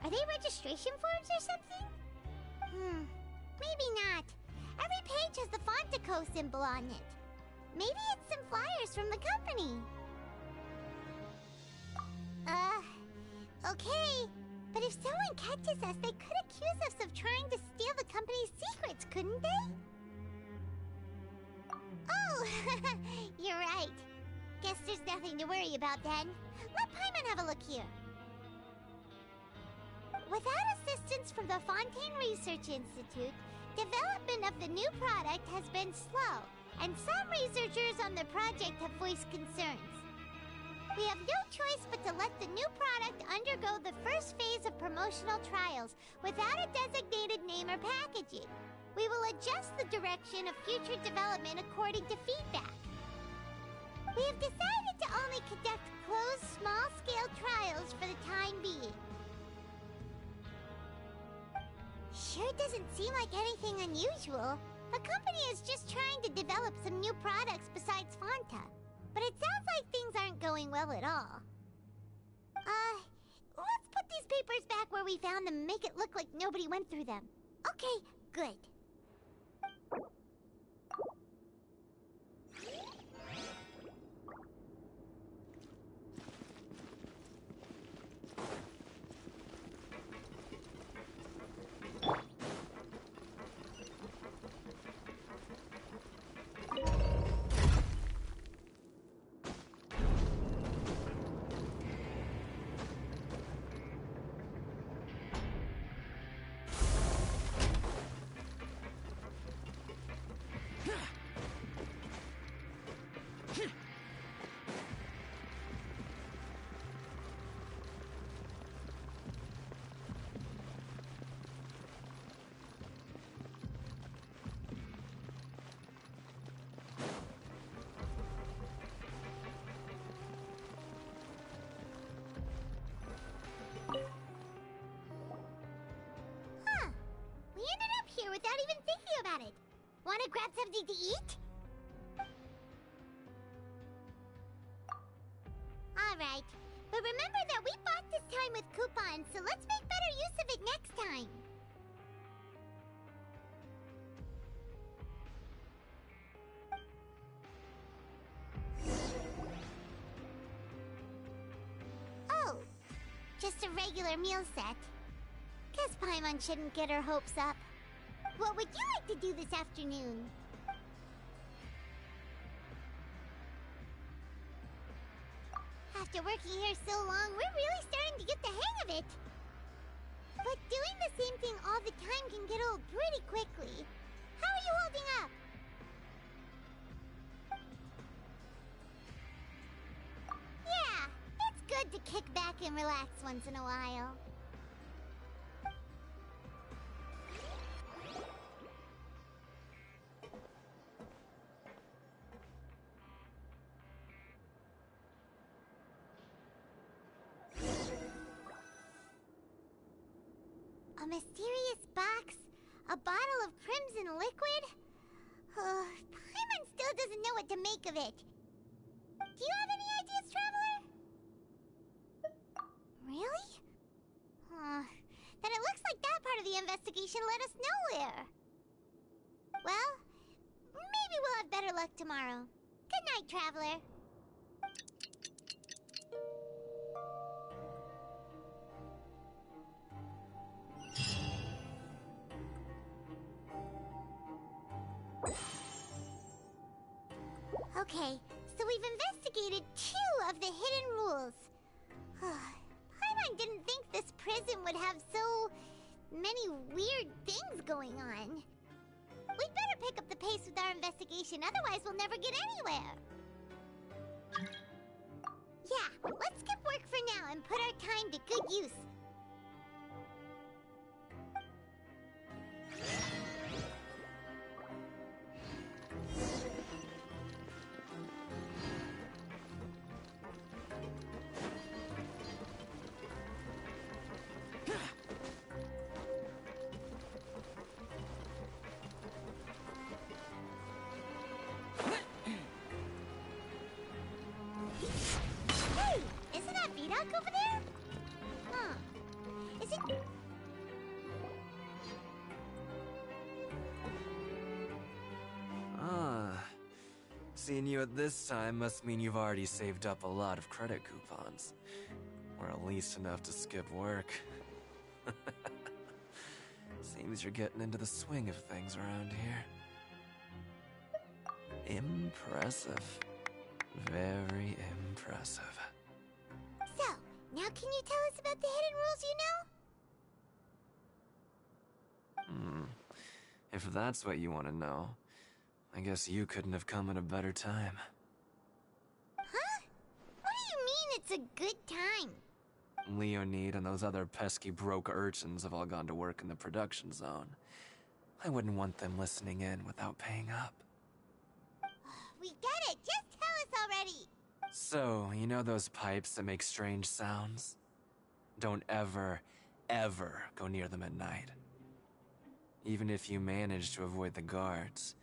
Are they registration forms or something? Maybe not. Every page has the Fontico symbol on it. Maybe it's some flyers from the company. Okay. But if someone catches us, they could accuse us of trying to steal the company's secrets, couldn't they? Oh, you're right. Guess there's nothing to worry about then. Let Paimon have a look here. Without assistance from the Fontaine Research Institute, development of the new product has been slow, and some researchers on the project have voiced concerns. We have no choice but to let the new product undergo the first phase of promotional trials without a designated name or packaging. We will adjust the direction of future development according to feedback. We have decided to only conduct closed, small-scale trials for the time being. Sure doesn't seem like anything unusual. The company is just trying to develop some new products besides Fanta. But it sounds like things aren't going well at all. Let's put these papers back where we found them and make it look like nobody went through them. Okay, good. Without even thinking about it. Want to grab something to eat? Alright, but remember that we bought this time with coupons, so let's make better use of it next time. Oh, just a regular meal set. Guess Paimon shouldn't get her hopes up. What would you like to do this afternoon? After working here so long, we're really starting to get the hang of it. But doing the same thing all the time can get old pretty quickly. How are you holding up? Yeah, it's good to kick back and relax once in a while. A mysterious box? A bottle of crimson liquid? Paimon still doesn't know what to make of it. Do you have any ideas, Traveler? Really? Then it looks like that part of the investigation led us nowhere. Well, maybe we'll have better luck tomorrow. Good night, Traveler. Okay, so we've investigated 2 of the hidden rules. Paimon didn't think this prison would have so many weird things going on. We'd better pick up the pace with our investigation, otherwise we'll never get anywhere. Yeah, let's skip work for now and put our time to good use. Hey, isn't that Vidoc over there? Huh. Seeing you at this time must mean you've already saved up a lot of credit coupons. Or at least enough to skip work. Seems you're getting into the swing of things around here. Impressive. Very impressive. So, now can you tell us about the hidden rules you know? If that's what you want to know, I guess you couldn't have come at a better time. Huh? What do you mean it's a good time? Leonid and those other pesky broke urchins have all gone to work in the production zone. I wouldn't want them listening in without paying up. We get it! Just tell us already! So, you know those pipes that make strange sounds? Don't ever, ever go near them at night. Even if you manage to avoid the guards,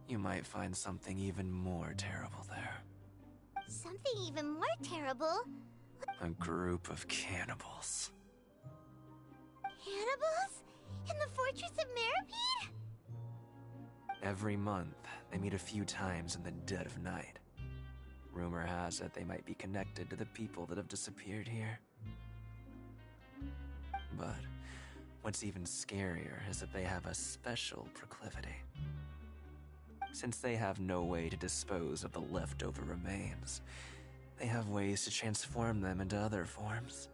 you might find something even more terrible there. Something even more terrible? A group of cannibals. Cannibals? In the Fortress of Meripede? Every month, they meet a few times in the dead of night. Rumor has it they might be connected to the people that have disappeared here. But what's even scarier is that they have a special proclivity. Since they have no way to dispose of the leftover remains, they have ways to transform them into other forms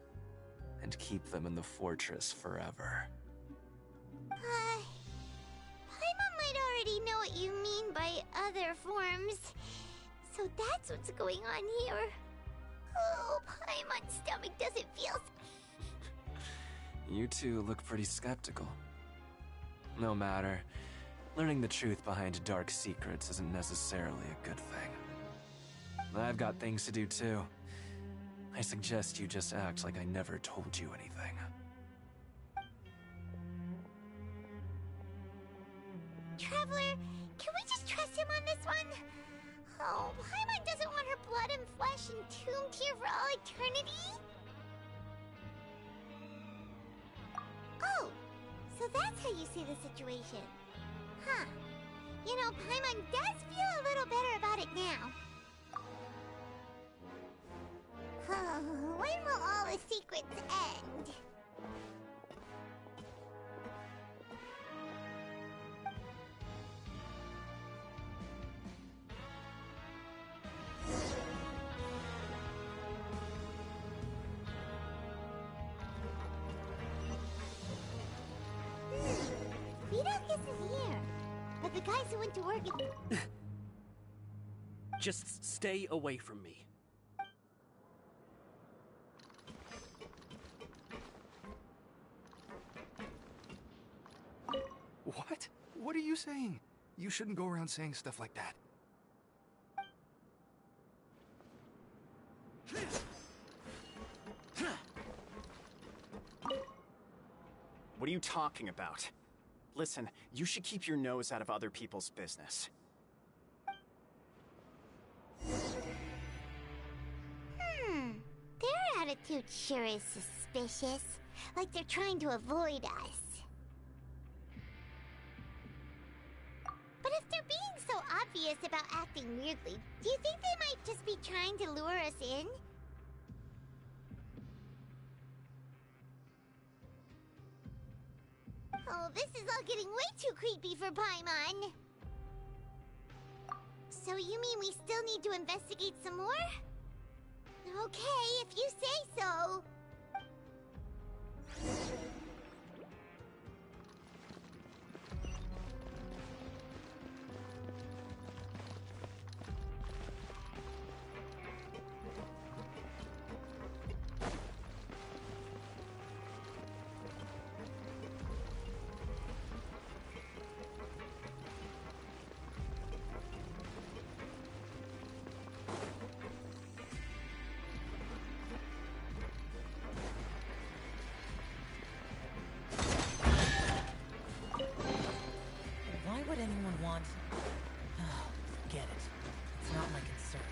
and keep them in the fortress forever. Paimon might already know what you mean by other forms. So that's what's going on here. Oh, Paimon's stomach doesn't feel... You two look pretty skeptical. No matter. Learning the truth behind dark secrets isn't necessarily a good thing. I've got things to do too. I suggest you just act like I never told you anything. Traveler, can we just trust him on this one? Oh, Paimon doesn't want her blood and flesh entombed here for all eternity? Oh, so that's how you see the situation. Huh. You know, Paimon does feel a little better about it now. When will all the secrets end? Vitokus is here, but the guys who went to work at... Just stay away from me. What? What are you saying? You shouldn't go around saying stuff like that. What are you talking about? Listen, you should keep your nose out of other people's business. Their attitude sure is suspicious. Like they're trying to avoid us. But if they're being so obvious about acting weirdly, do you think they might just be trying to lure us in? Oh, this is all getting way too creepy for Paimon. So you mean we still need to investigate some more? Okay, if you say so. Why would anyone want... Oh, forget it. It's not my concern.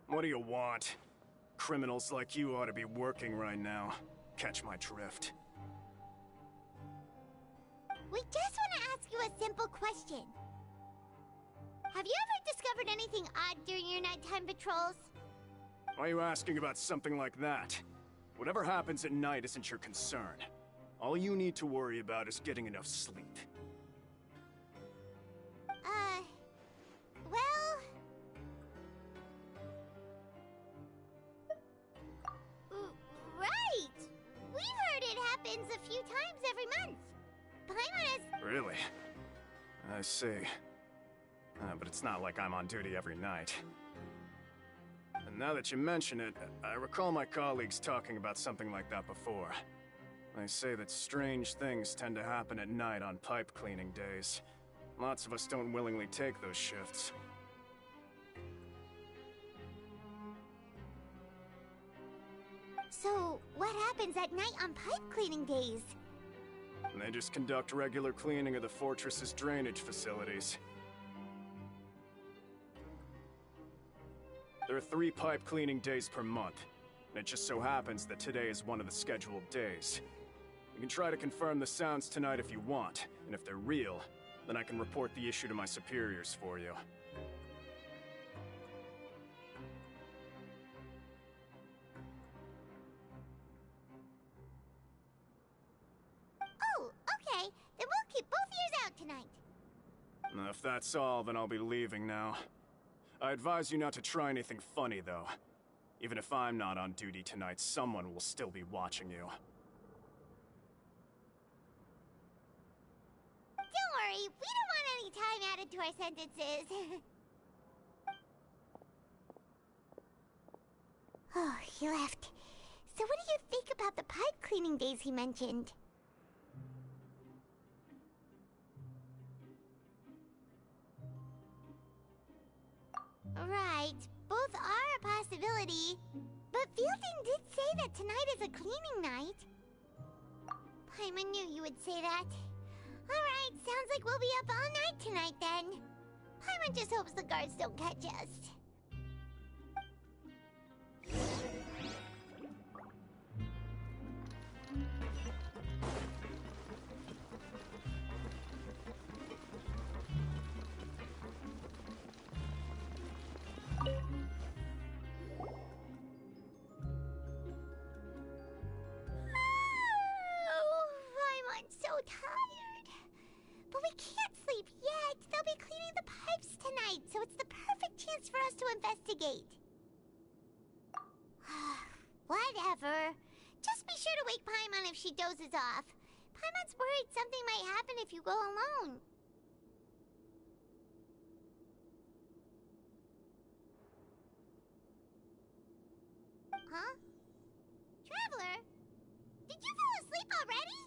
What do you want? Criminals like you ought to be working right now. Catch my drift. We just want to ask you a simple question. Have you ever discovered anything odd during your nighttime patrols? Why are you asking about something like that? Whatever happens at night isn't your concern. All you need to worry about is getting enough sleep. Well... Right! We've heard it happens a few times every month. Paimon is... Really? I see. But it's not like I'm on duty every night. And now that you mention it, I recall my colleagues talking about something like that before. They say that strange things tend to happen at night on pipe cleaning days. Lots of us don't willingly take those shifts. So, what happens at night on pipe cleaning days? They just conduct regular cleaning of the fortress's drainage facilities. There are 3 pipe cleaning days per month, and it just so happens that today is one of the scheduled days. You can try to confirm the sounds tonight if you want, and if they're real, then I can report the issue to my superiors for you. Oh, okay. Then we'll keep both ears out tonight. If that's all, then I'll be leaving now. I advise you not to try anything funny, though. Even if I'm not on duty tonight, someone will still be watching you. Don't worry, we don't want any time added to our sentences. Oh, he left. So what do you think about the pipe cleaning days he mentioned? Right, both are a possibility. But Fielding did say that tonight is a cleaning night. Paimon knew you would say that. Alright, sounds like we'll be up all night tonight then. Paimon just hopes the guards don't catch us. I'm so tired. But we can't sleep yet. They'll be cleaning the pipes tonight, so it's the perfect chance for us to investigate. Whatever. Just be sure to wake Paimon if she dozes off. Paimon's worried something might happen if you go alone. Huh? Traveler? Did you fall asleep already?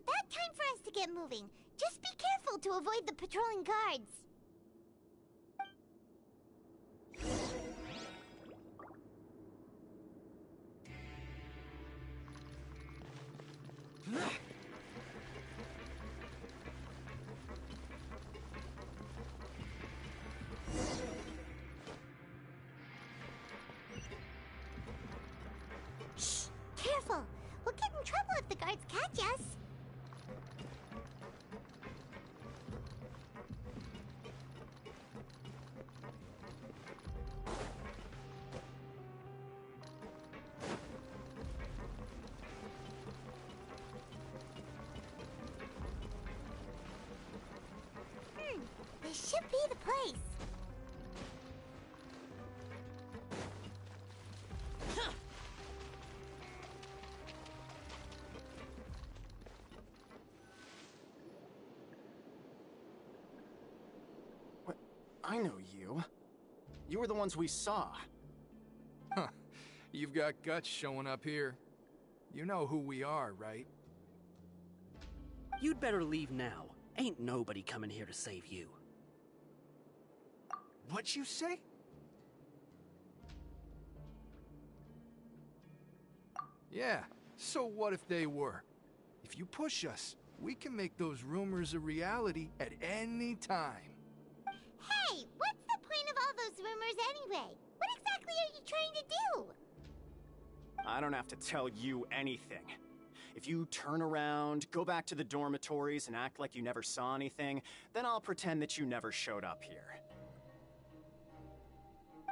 about time for us to get moving. Just be careful to avoid the patrolling guards. Shh! Careful! We'll get in trouble if the guards catch us. This should be the place. What? I know you. You were the ones we saw. Huh. You've got guts showing up here. You know who we are, right? You'd better leave now. Ain't nobody coming here to save you. What'd you say? Yeah, so what if they were? If you push us, we can make those rumors a reality at any time. Hey, what's the point of all those rumors anyway? What exactly are you trying to do? I don't have to tell you anything. If you turn around, go back to the dormitories, and act like you never saw anything, then I'll pretend that you never showed up here.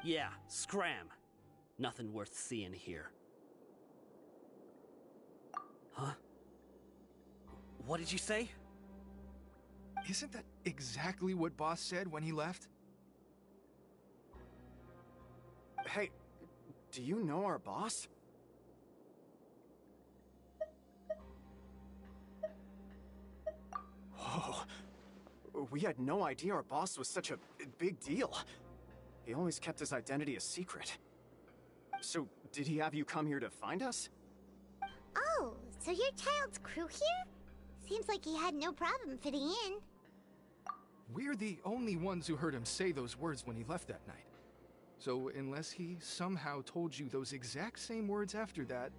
Yeah, scram. Nothing worth seeing here. Huh? What did you say? Isn't that exactly what Boss said when he left? Hey, do you know our boss? Whoa. We had no idea our boss was such a big deal. He always kept his identity a secret. So, did he have you come here to find us? Oh, so you're Child's crew here? Seems like he had no problem fitting in. We're the only ones who heard him say those words when he left that night. So unless he somehow told you those exact same words after that...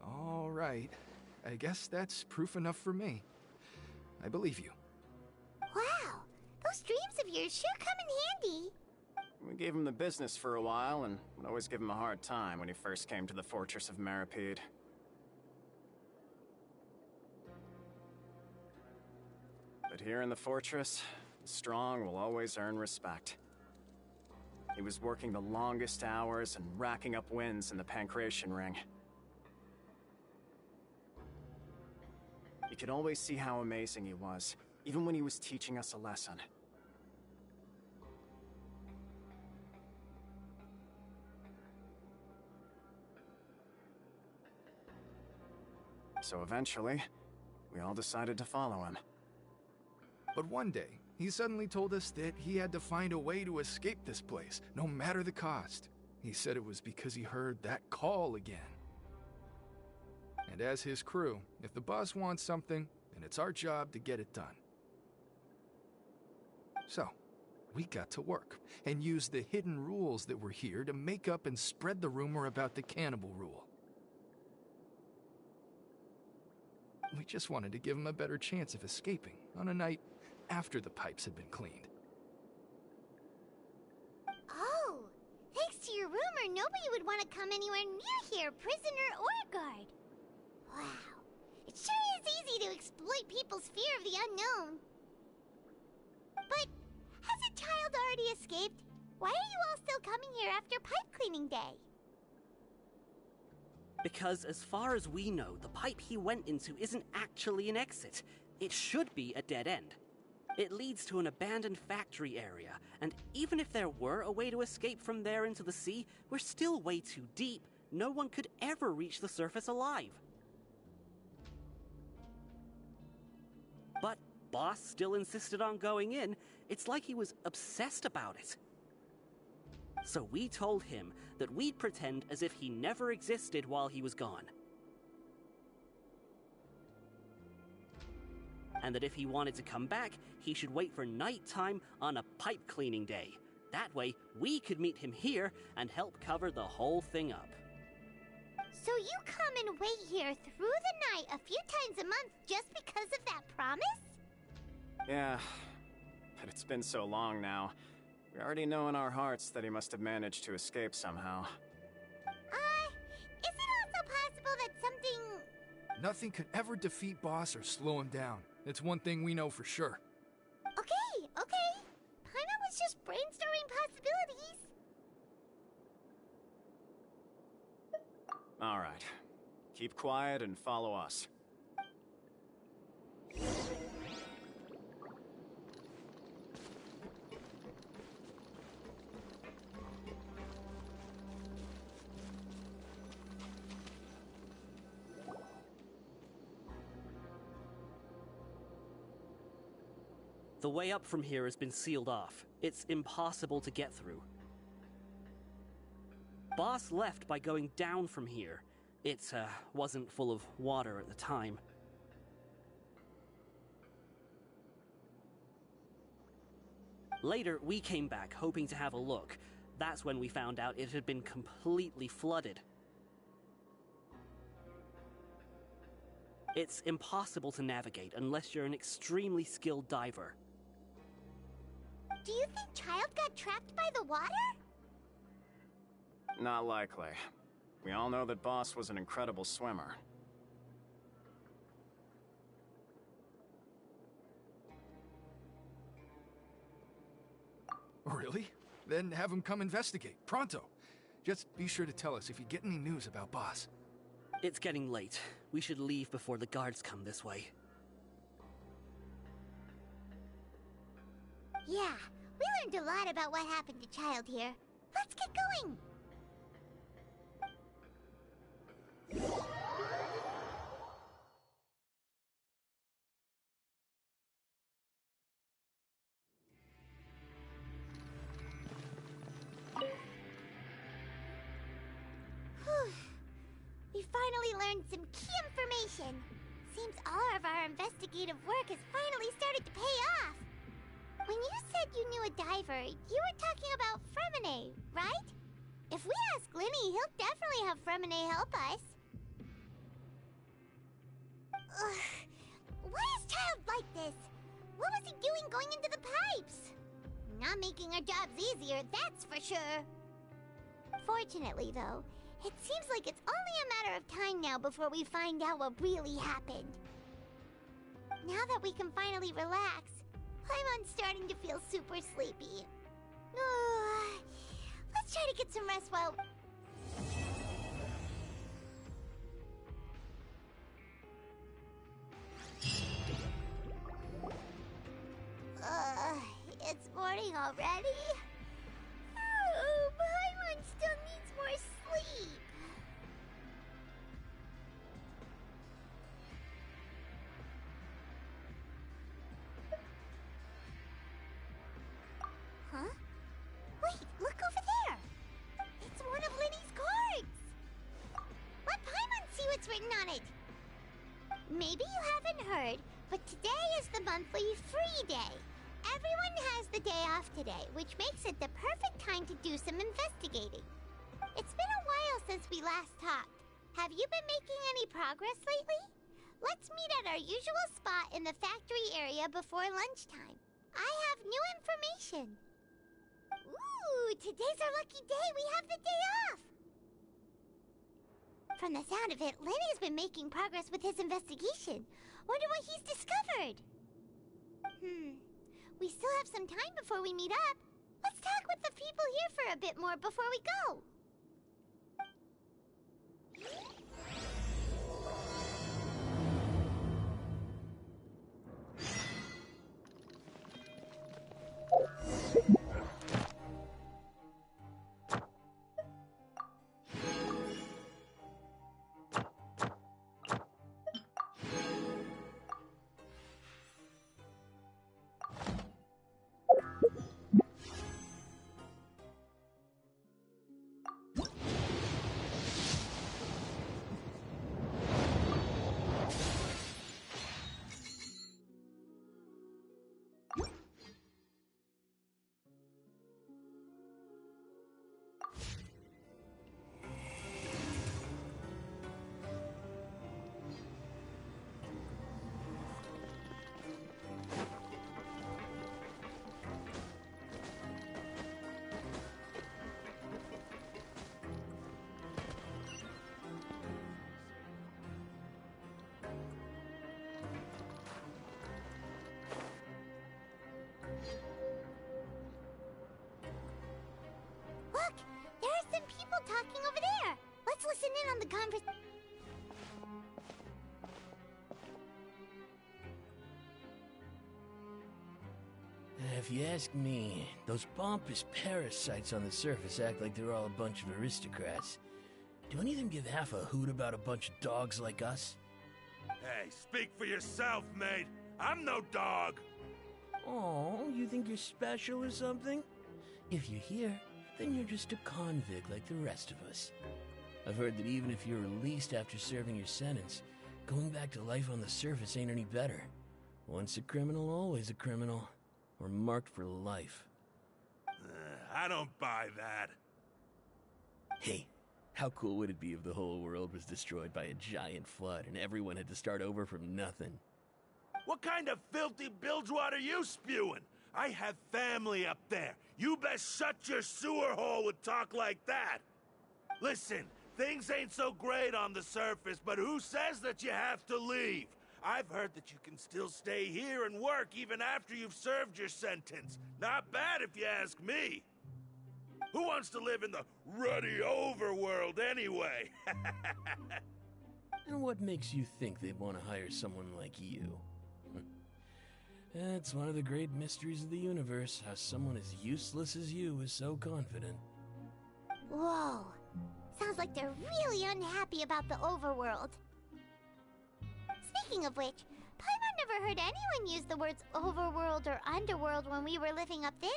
All right. I guess that's proof enough for me. I believe you. Wow, those dreams of yours sure come in handy. We gave him the business for a while, and would always give him a hard time when he first came to the fortress of Maripede. But here in the fortress, the strong will always earn respect. He was working the longest hours and racking up wins in the Pancration Ring. You could always see how amazing he was, even when he was teaching us a lesson. So eventually, we all decided to follow him. But one day, he suddenly told us that he had to find a way to escape this place, no matter the cost. He said it was because he heard that call again. And as his crew, if the boss wants something, then it's our job to get it done. So, we got to work, and used the hidden rules that were here to make up and spread the rumor about the cannibal rule. We just wanted to give him a better chance of escaping on a night after the pipes had been cleaned. Oh, thanks to your rumor, nobody would want to come anywhere near here, prisoner or guard. Wow, it sure is easy to exploit people's fear of the unknown. But hasn't Child already escaped? Why are you all still coming here after pipe cleaning day? Because as far as we know, the pipe he went into isn't actually an exit. It should be a dead end. It leads to an abandoned factory area, and even if there were a way to escape from there into the sea, we're still way too deep. No one could ever reach the surface alive. But Boss still insisted on going in. It's like he was obsessed about it. So we told him that we'd pretend as if he never existed while he was gone. and that if he wanted to come back, he should wait for nighttime on a pipe cleaning day. That way, we could meet him here and help cover the whole thing up. So you come and wait here through the night a few times a month just because of that promise? Yeah, but it's been so long now. We already know in our hearts that he must have managed to escape somehow. Is it also possible that something... Nothing could ever defeat Boss or slow him down. It's one thing we know for sure. Okay. Paimon was just brainstorming possibilities. All right. Keep quiet and follow us. The way up from here has been sealed off. It's impossible to get through. Boss left by going down from here. It wasn't full of water at the time. Later, we came back hoping to have a look. That's when we found out it had been completely flooded. It's impossible to navigate unless you're an extremely skilled diver. Do you think Child got trapped by the water? Not likely. We all know that Boss was an incredible swimmer. Really? Then have him come investigate. Pronto. Just be sure to tell us if you get any news about Boss. It's getting late. We should leave before the guards come this way. Yeah, we learned a lot about what happened to Child here. Let's get going! We finally learned some key information. Seems all of our investigative work has finally started to pay off. When you said you knew a diver, you were talking about Fremine, right? If we ask Linny, he'll definitely have Fremine help us. Ugh. Why is Child like this? What was he doing going into the pipes? Not making our jobs easier, that's for sure. Fortunately, though, it seems like it's only a matter of time now before we find out what really happened. Now that we can finally relax, I'm starting to feel super sleepy. Let's try to get some rest while... It's morning already? Oh, Paimon still needs more sleep. Huh? Wait, look over there! It's one of Linny's cards! Let Paimon see what's written on it! Maybe you haven't heard, but today is the monthly free day. Everyone has the day off today, which makes it the perfect time to do some investigating. It's been a while since we last talked. Have you been making any progress lately? Let's meet at our usual spot in the factory area before lunchtime. I have new information. Ooh, today's our lucky day. We have the day off. From the sound of it, Lenny's been making progress with his investigation. Wonder what he's discovered. We still have some time before we meet up. Let's talk with the people here for a bit more before we go. in on the conversation. If you ask me, those pompous parasites on the surface act like they're all a bunch of aristocrats. Do any of them give half a hoot about a bunch of dogs like us? Hey, speak for yourself, mate. I'm no dog. Oh, you think you're special or something? If you're here, then you're just a convict like the rest of us. I've heard that even if you're released after serving your sentence, going back to life on the surface ain't any better. Once a criminal, always a criminal. Or marked for life. I don't buy that. Hey, how cool would it be if the whole world was destroyed by a giant flood and everyone had to start over from nothing? What kind of filthy bilgewater are you spewing? I have family up there. You best shut your sewer hole with talk like that. Listen, things ain't so great on the surface, but who says that you have to leave? I've heard that you can still stay here and work even after you've served your sentence. Not bad if you ask me. Who wants to live in the ruddy overworld anyway? And what makes you think they'd want to hire someone like you? That's one of the great mysteries of the universe, how someone as useless as you is so confident. Whoa. Sounds like they're really unhappy about the overworld. Speaking of which, Paimon never heard anyone use the words overworld or underworld when we were living up there.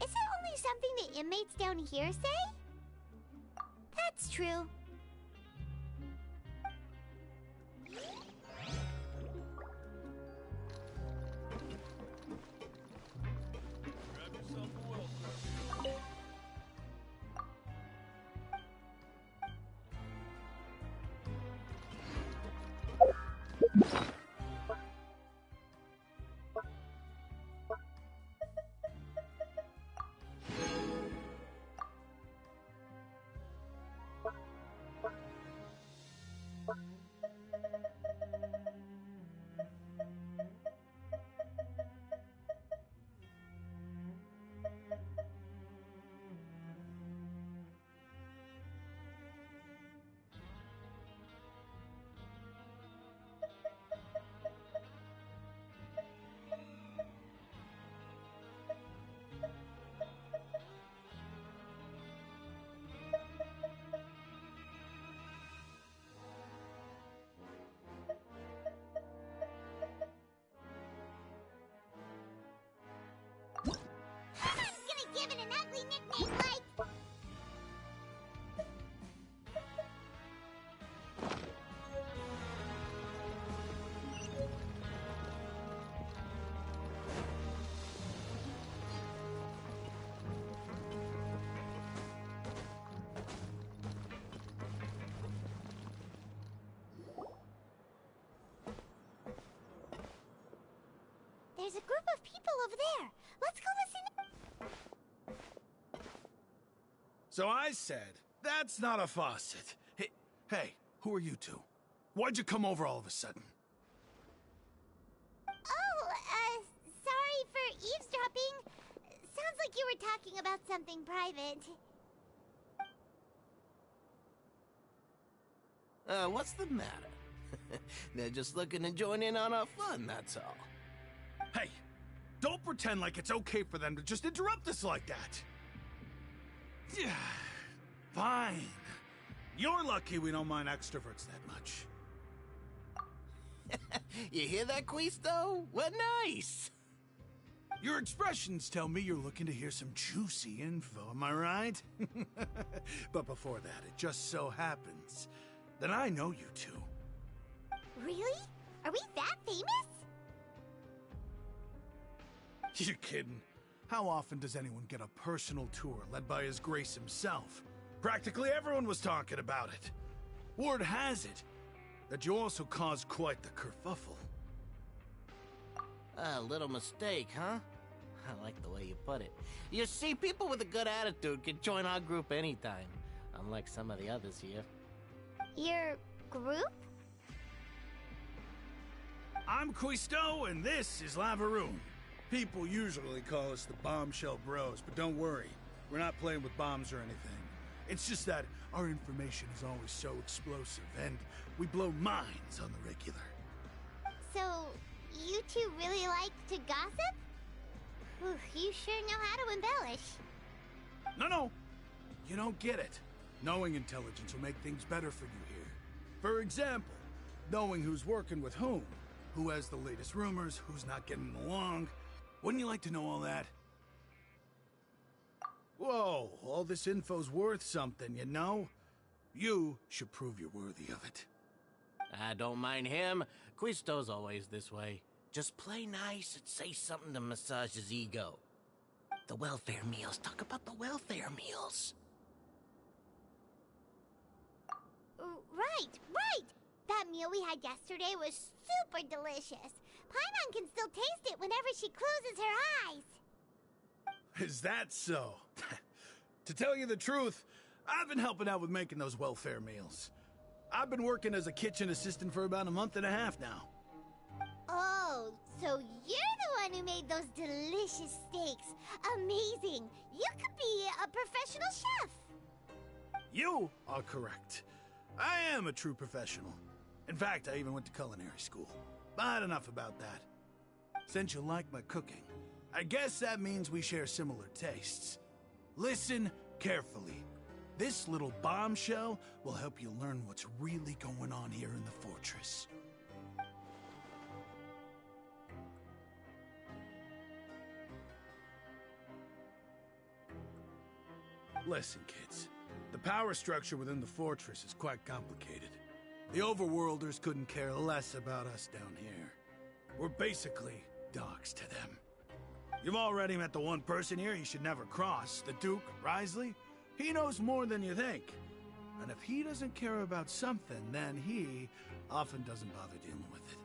Is it only something the inmates down here say? That's true. Give it an ugly nickname like... There's a group of people over there. Let's go listen. So I said, that's not a faucet. Hey, who are you two? Why'd you come over all of a sudden? Oh, sorry for eavesdropping. Sounds like you were talking about something private. What's the matter? They're just looking to join in on our fun, that's all. Hey, don't pretend like it's okay for them to just interrupt us like that. Yeah, fine. You're lucky we don't mind extroverts that much. You hear that, Quisto? We're nice! Your expressions tell me you're looking to hear some juicy info, am I right? But before that, it just so happens that I know you two. Really? Are we that famous? You're kidding. How often does anyone get a personal tour led by His Grace himself? Practically everyone was talking about it. Word has it that you also caused quite the kerfuffle. A little mistake, huh? I like the way you put it. You see, people with a good attitude can join our group anytime, unlike some of the others here. Your group? I'm Quisto, and this is Lavaroon. People usually call us the Bombshell Bros, but don't worry. We're not playing with bombs or anything. It's just that our information is always so explosive, and we blow minds on the regular. So, you two really like to gossip? Ooh, you sure know how to embellish. No. You don't get it. Knowing intelligence will make things better for you here. For example, knowing who's working with whom, who has the latest rumors, who's not getting along. Wouldn't you like to know all that? Whoa, all this info's worth something, you know? You should prove you're worthy of it. I don't mind him. Quisto's always this way. Just play nice and say something to massage his ego. The welfare meals. Talk about the welfare meals. Right! That meal we had yesterday was super delicious. Paimon can still taste it whenever she closes her eyes. Is that so? To tell you the truth, I've been helping out with making those welfare meals. I've been working as a kitchen assistant for about a month and a half now. Oh, so you're the one who made those delicious steaks. Amazing. You could be a professional chef. You are correct. I am a true professional. In fact, I even went to culinary school. But enough about that. Since you like my cooking, I guess that means we share similar tastes. Listen carefully. This little bombshell will help you learn what's really going on here in the fortress. Listen, kids. The power structure within the fortress is quite complicated. The overworlders couldn't care less about us down here. We're basically dogs to them. You've already met the one person here you should never cross, the Duke, Risley. He knows more than you think. And if he doesn't care about something, then he often doesn't bother dealing with it.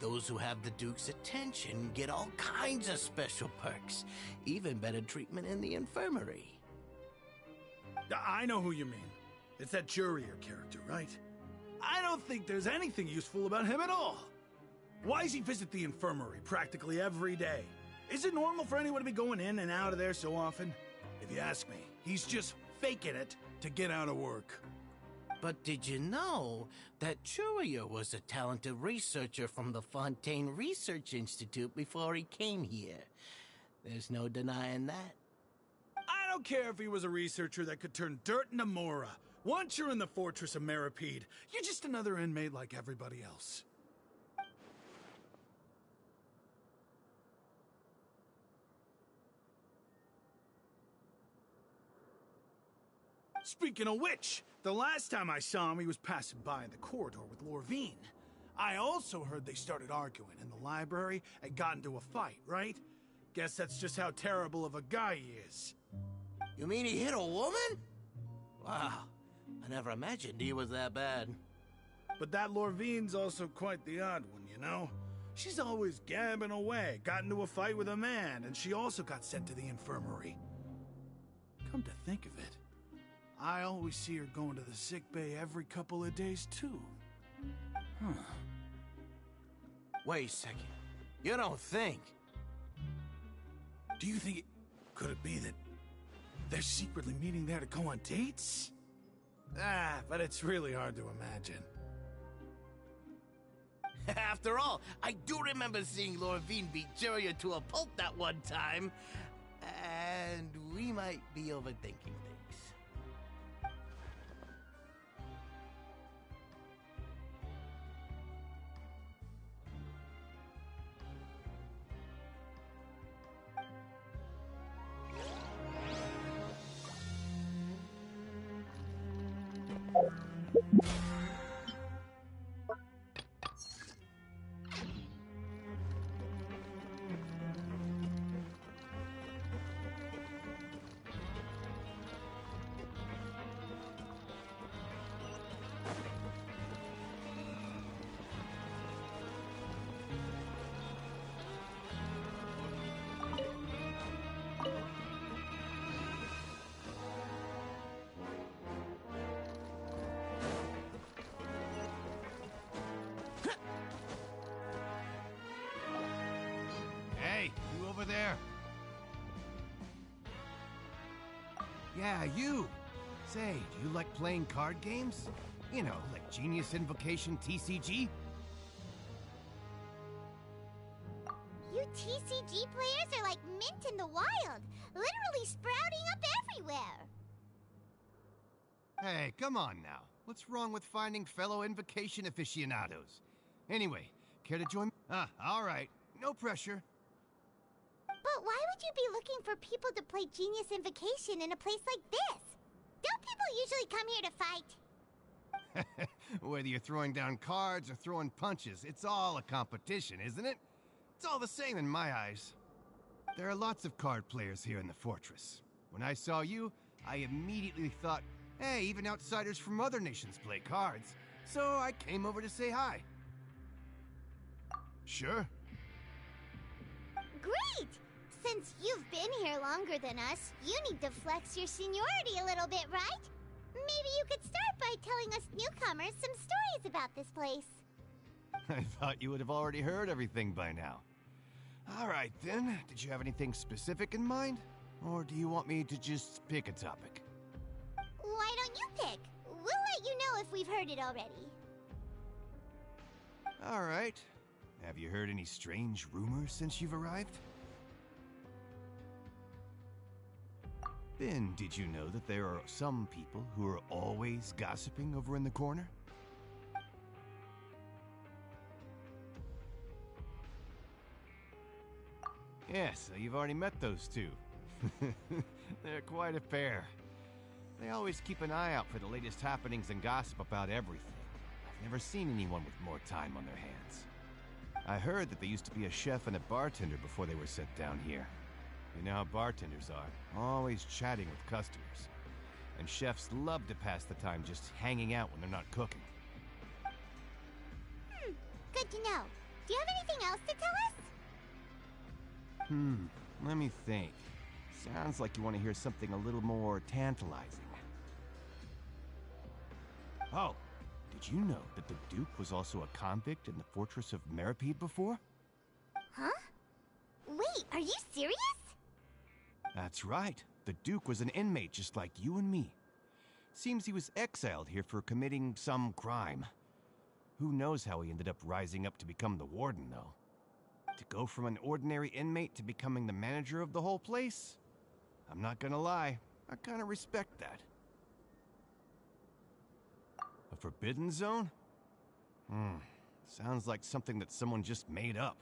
Those who have the Duke's attention get all kinds of special perks. Even better treatment in the infirmary. I know who you mean. It's that Jurier character, right? I don't think there's anything useful about him at all. Why does he visit the infirmary practically every day? Is it normal for anyone to be going in and out of there so often? If you ask me, he's just faking it to get out of work. But did you know that Jurier was a talented researcher from the Fontaine Research Institute before he came here? There's no denying that. I don't care if he was a researcher that could turn dirt into Mora. Once you're in the fortress of Meripede, you're just another inmate like everybody else. Speaking of which, the last time I saw him, he was passing by in the corridor with Lorvine. I also heard they started arguing in the library and got into a fight, right? Guess that's just how terrible of a guy he is. You mean he hit a woman? Wow, I never imagined he was that bad. But that Lorvine's also quite the odd one, you know? She's always gabbing away, got into a fight with a man, and she also got sent to the infirmary. Come to think of it, I always see her going to the sick bay every couple of days, too. Huh. Wait a second. You don't think? Do you think could it be that they're secretly meeting there to go on dates? But it's really hard to imagine. After all, I do remember seeing Lorvine beat Jurier to a pulp that one time. And we might be overthinking things. Hey, you over there? Yeah, you! Say, do you like playing card games? You know, like Genius Invocation TCG? You TCG players are like mint in the wild, literally sprouting up everywhere. Hey, come on now. What's wrong with finding fellow Invocation aficionados? Anyway, care to join? All right. No pressure. But why would you be looking for people to play Genius Invocation in a place like this? Don't people usually come here to fight? Whether you're throwing down cards or throwing punches, it's all a competition, isn't it? It's all the same in my eyes. There are lots of card players here in the fortress. When I saw you, I immediately thought, hey, even outsiders from other nations play cards. So I came over to say hi. Sure. Great! Since you've been here longer than us, you need to flex your seniority a little bit, right? Maybe you could start by telling us newcomers some stories about this place. I thought you would have already heard everything by now. All right, then. Did you have anything specific in mind? Or do you want me to just pick a topic? Why don't you pick? We'll let you know if we've heard it already. All right. Have you heard any strange rumors since you've arrived? Ben, did you know that there are some people who are always gossiping over in the corner? Yes, you've already met those two. They're quite a pair. They always keep an eye out for the latest happenings and gossip about everything. I've never seen anyone with more time on their hands. I heard that they used to be a chef and a bartender before they were sent down here. You know how bartenders are, always chatting with customers. And chefs love to pass the time just hanging out when they're not cooking. Good to know. Do you have anything else to tell us? Let me think. Sounds like you want to hear something a little more tantalizing. Oh, did you know that the Duke was also a convict in the fortress of Meripede before? Huh? Wait, are you serious? That's right. The Duke was an inmate just like you and me. Seems he was exiled here for committing some crime. Who knows how he ended up rising up to become the warden, though. To go from an ordinary inmate to becoming the manager of the whole place? I'm not gonna lie, I kinda respect that. A forbidden zone? Sounds like something that someone just made up.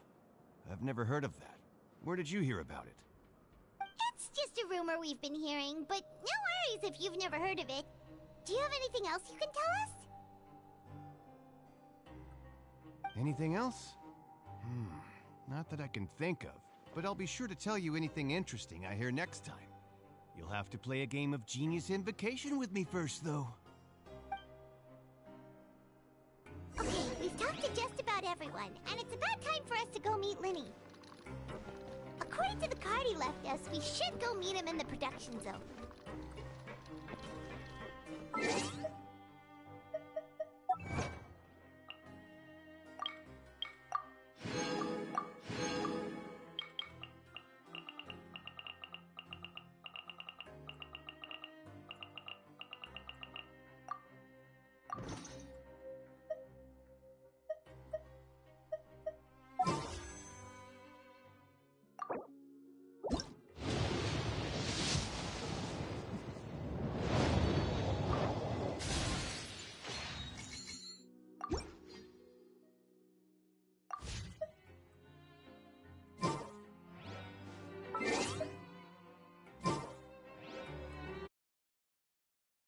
I've never heard of that. Where did you hear about it? It's just a rumor we've been hearing, but no worries if you've never heard of it. Do you have anything else you can tell us? Anything else? Not that I can think of, but I'll be sure to tell you anything interesting I hear next time. You'll have to play a game of Genius Invocation with me first, though. Okay, we've talked to just about everyone, and it's about time for us to go meet Linny. According to the card he left us, we should go meet him in the production zone.